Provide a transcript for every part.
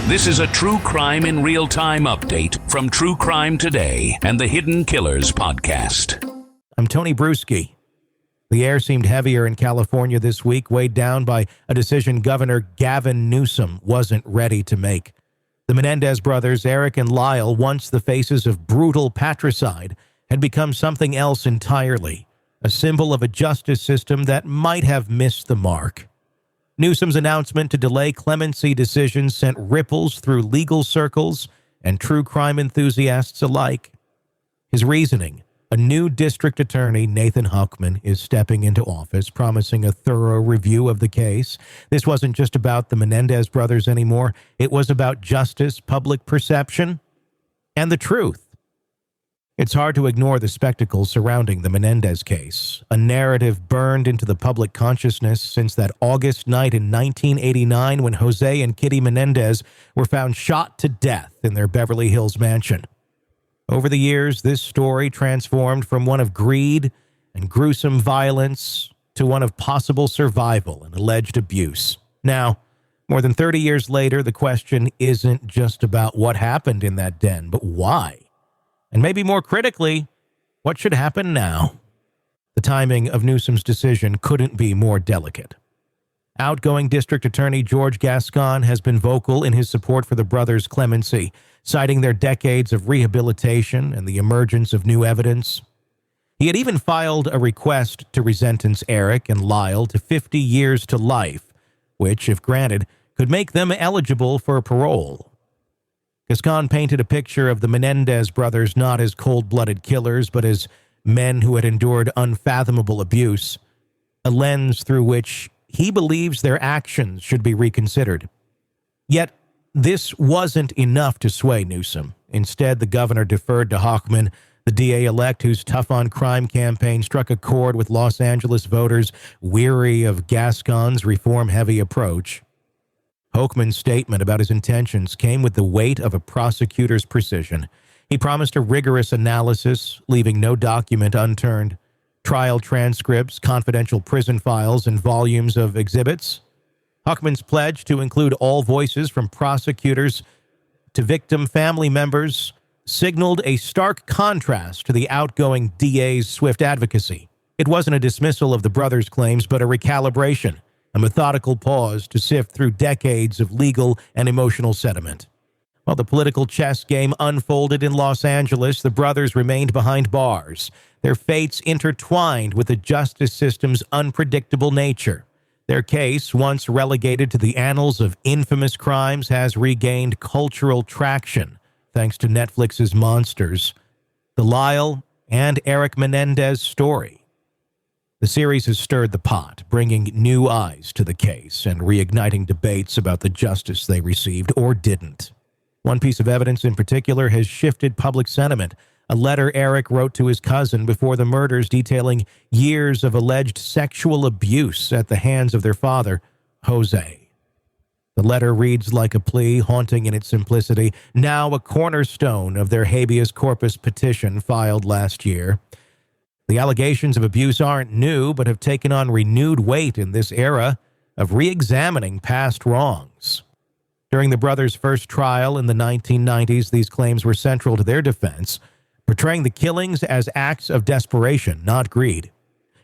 This is a true crime in real time update from True Crime Today and the Hidden Killers podcast. I'm Tony Brueski. The air seemed heavier in California this week, weighed down by a decision Governor Gavin Newsom wasn't ready to make. The Menendez brothers, Erik and Lyle, once the faces of brutal patricide, had become something else entirely, a symbol of a justice system that might have missed the mark. Newsom's announcement to delay clemency decisions sent ripples through legal circles and true crime enthusiasts alike. His reasoning: a new district attorney, Nathan Hochman, is stepping into office, promising a thorough review of the case. This wasn't just about the Menendez brothers anymore. It was about justice, public perception, and the truth. It's hard to ignore the spectacle surrounding the Menendez case, a narrative burned into the public consciousness since that August night in 1989 when Jose and Kitty Menendez were found shot to death in their Beverly Hills mansion. Over the years, this story transformed from one of greed and gruesome violence to one of possible survival and alleged abuse. Now, more than 30 years later, the question isn't just about what happened in that den, but why? And maybe more critically, what should happen now? The timing of Newsom's decision couldn't be more delicate. Outgoing District Attorney George Gascon has been vocal in his support for the brothers' clemency, citing their decades of rehabilitation and the emergence of new evidence. He had even filed a request to resentence Erik and Lyle to 50 years to life, which, if granted, could make them eligible for parole. Gascon painted a picture of the Menendez brothers not as cold-blooded killers, but as men who had endured unfathomable abuse, a lens through which he believes their actions should be reconsidered. Yet, this wasn't enough to sway Newsom. Instead, the governor deferred to Hochman, the DA-elect whose tough-on-crime campaign struck a chord with Los Angeles voters weary of Gascon's reform-heavy approach. Hochman's statement about his intentions came with the weight of a prosecutor's precision. He promised a rigorous analysis, leaving no document unturned. Trial transcripts, confidential prison files, and volumes of exhibits. Hochman's pledge to include all voices from prosecutors to victim family members signaled a stark contrast to the outgoing DA's swift advocacy. It wasn't a dismissal of the brothers' claims, but a recalibration, a methodical pause to sift through decades of legal and emotional sediment. While the political chess game unfolded in Los Angeles, the brothers remained behind bars, their fates intertwined with the justice system's unpredictable nature. Their case, once relegated to the annals of infamous crimes, has regained cultural traction thanks to Netflix's Monsters, the Lyle and Erik Menendez story. The series has stirred the pot, bringing new eyes to the case and reigniting debates about the justice they received or didn't. One piece of evidence in particular has shifted public sentiment. A letter Erik wrote to his cousin before the murders detailing years of alleged sexual abuse at the hands of their father, Jose. The letter reads like a plea, haunting in its simplicity, now a cornerstone of their habeas corpus petition filed last year. The allegations of abuse aren't new, but have taken on renewed weight in this era of re-examining past wrongs. During the brothers' first trial in the 1990s, these claims were central to their defense, portraying the killings as acts of desperation, not greed.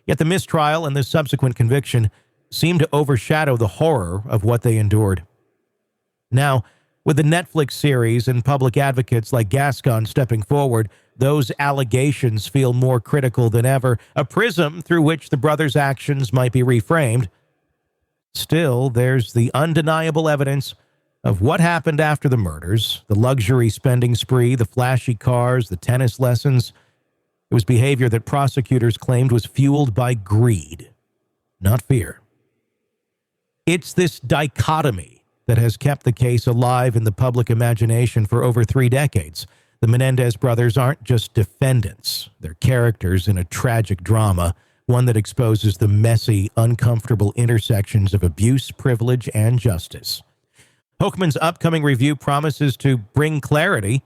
Yet the mistrial and the subsequent conviction seemed to overshadow the horror of what they endured. Now, with the Netflix series and public advocates like Gascon stepping forward, those allegations feel more critical than ever, a prism through which the brothers' actions might be reframed. Still, there's the undeniable evidence of what happened after the murders, the luxury spending spree, the flashy cars, the tennis lessons. It was behavior that prosecutors claimed was fueled by greed, not fear. It's this dichotomy that has kept the case alive in the public imagination for over 3 decades. The Menendez brothers aren't just defendants. They're characters in a tragic drama, one that exposes the messy, uncomfortable intersections of abuse, privilege, and justice. Hochman's upcoming review promises to bring clarity,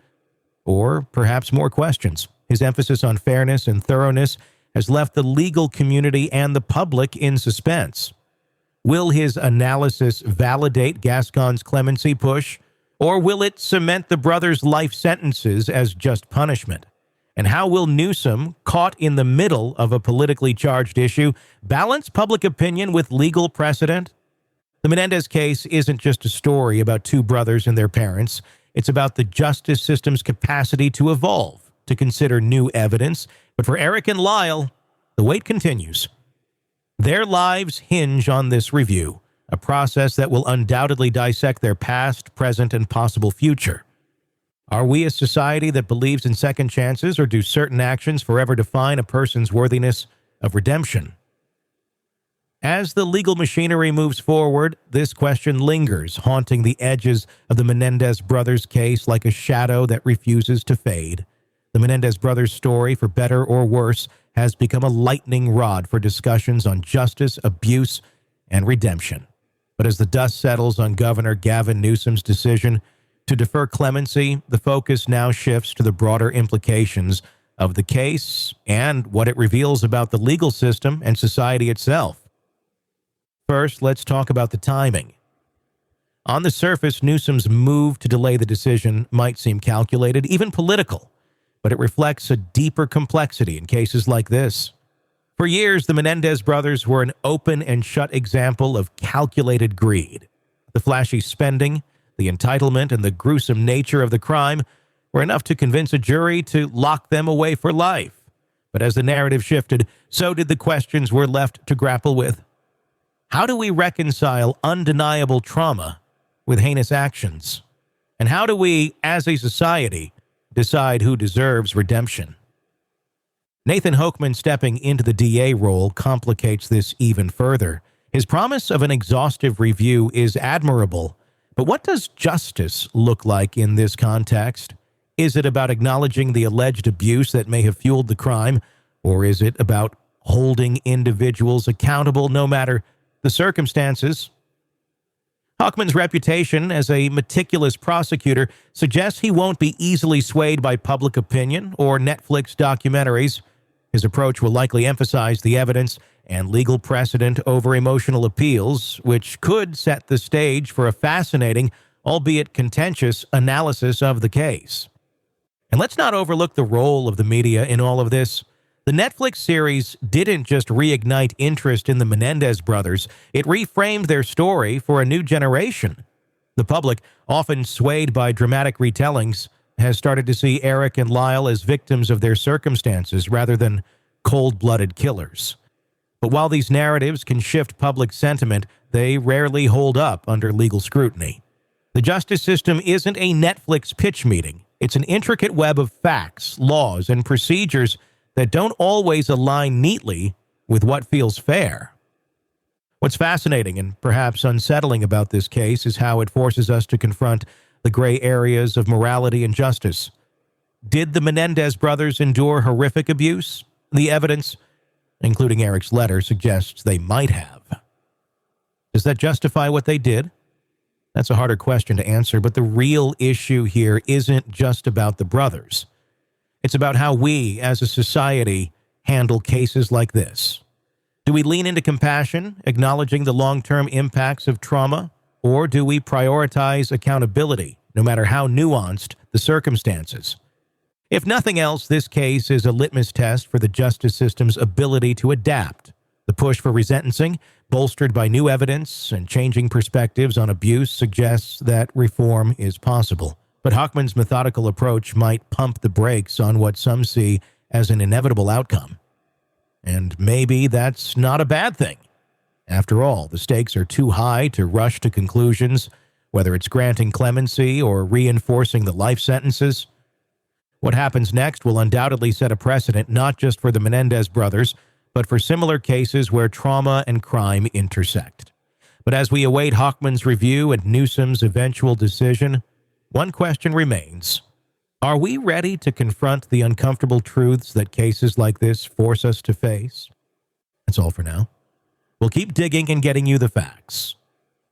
or perhaps more questions. His emphasis on fairness and thoroughness has left the legal community and the public in suspense. Will his analysis validate Gascon's clemency push, Or will it cement the brothers' life sentences as just punishment? And how will Newsom, caught in the middle of a politically charged issue, balance public opinion with legal precedent? The Menendez case isn't just a story about two brothers and their parents. It's about the justice system's capacity to evolve, to consider new evidence. But for Erik and Lyle, the wait continues. Their lives hinge on this review, a process that will undoubtedly dissect their past, present, and possible future. Are we a society that believes in second chances, or do certain actions forever define a person's worthiness of redemption? As the legal machinery moves forward, this question lingers, haunting the edges of the Menendez brothers' case like a shadow that refuses to fade. The Menendez brothers' story, for better or worse, has become a lightning rod for discussions on justice, abuse, and redemption. But as the dust settles on Governor Gavin Newsom's decision to defer clemency, the focus now shifts to the broader implications of the case and what it reveals about the legal system and society itself. First, let's talk about the timing. On the surface, Newsom's move to delay the decision might seem calculated, even political, but it reflects a deeper complexity in cases like this. For years, the Menendez brothers were an open and shut example of calculated greed. The flashy spending, the entitlement, and the gruesome nature of the crime were enough to convince a jury to lock them away for life. But as the narrative shifted, so did the questions we're left to grapple with. How do we reconcile undeniable trauma with heinous actions? And how do we, as a society, decide who deserves redemption? Nathan Hochman stepping into the DA role complicates this even further. His promise of an exhaustive review is admirable, but what does justice look like in this context? Is it about acknowledging the alleged abuse that may have fueled the crime, or is it about holding individuals accountable no matter the circumstances? Hochman's reputation as a meticulous prosecutor suggests he won't be easily swayed by public opinion or Netflix documentaries. His approach will likely emphasize the evidence and legal precedent over emotional appeals, which could set the stage for a fascinating, albeit contentious, analysis of the case. And let's not overlook the role of the media in all of this. The Netflix series didn't just reignite interest in the Menendez brothers, it reframed their story for a new generation. The public, often swayed by dramatic retellings, has started to see Erik and Lyle as victims of their circumstances rather than cold-blooded killers. But while these narratives can shift public sentiment, they rarely hold up under legal scrutiny. The justice system isn't a Netflix pitch meeting. It's an intricate web of facts, laws, and procedures that don't always align neatly with what feels fair. What's fascinating and perhaps unsettling about this case is how it forces us to confront the gray areas of morality and justice. Did the Menendez brothers endure horrific abuse? The evidence, including Erik's letter, suggests they might have. Does that justify what they did? That's a harder question to answer, but the real issue here isn't just about the brothers. It's about how we, as a society, handle cases like this. Do we lean into compassion, acknowledging the long-term impacts of trauma, or do we prioritize accountability, no matter how nuanced the circumstances? If nothing else, this case is a litmus test for the justice system's ability to adapt. The push for resentencing, bolstered by new evidence and changing perspectives on abuse, suggests that reform is possible. But Hochman's methodical approach might pump the brakes on what some see as an inevitable outcome. And maybe that's not a bad thing. After all, the stakes are too high to rush to conclusions, whether it's granting clemency or reinforcing the life sentences. What happens next will undoubtedly set a precedent not just for the Menendez brothers, but for similar cases where trauma and crime intersect. But as we await Hochman's review and Newsom's eventual decision, one question remains. Are we ready to confront the uncomfortable truths that cases like this force us to face? That's all for now. We'll keep digging and getting you the facts.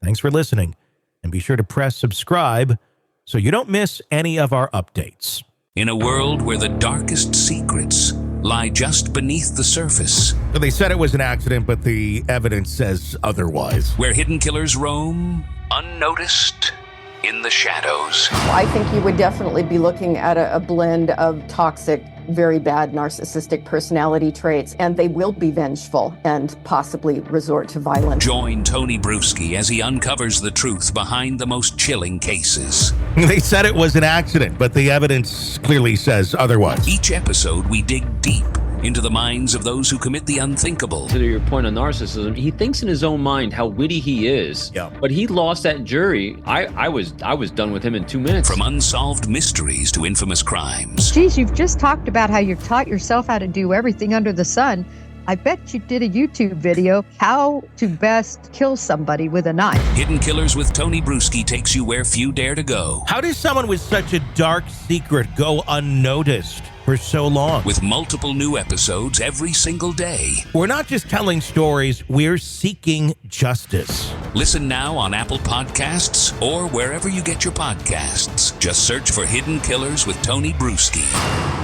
Thanks for listening, and be sure to press subscribe so you don't miss any of our updates. In a world where the darkest secrets lie just beneath the surface, They said it was an accident, but the evidence says otherwise. where hidden killers roam unnoticed in the shadows. I think you would definitely be looking at a blend of toxic, very bad narcissistic personality traits, and they will be vengeful and possibly resort to violence. Join Tony Brueski as he uncovers the truth behind the most chilling cases. They said it was an accident, but the evidence clearly says otherwise. Each episode, we dig deep into the minds of those who commit the unthinkable. To your point on narcissism, he thinks in his own mind how witty he is. Yeah. But he lost that jury. I was done with him in 2 minutes. From unsolved mysteries to infamous crimes. Geez, you've just talked about how you've taught yourself how to do everything under the sun. I bet you did a YouTube video, how to best kill somebody with a knife. Hidden Killers with Tony Brueski takes you where few dare to go. How does someone with such a dark secret go unnoticed for so long? With multiple new episodes every single day. We're not just telling stories, we're seeking justice. Listen now on Apple Podcasts or wherever you get your podcasts. Just search for Hidden Killers with Tony Brueski.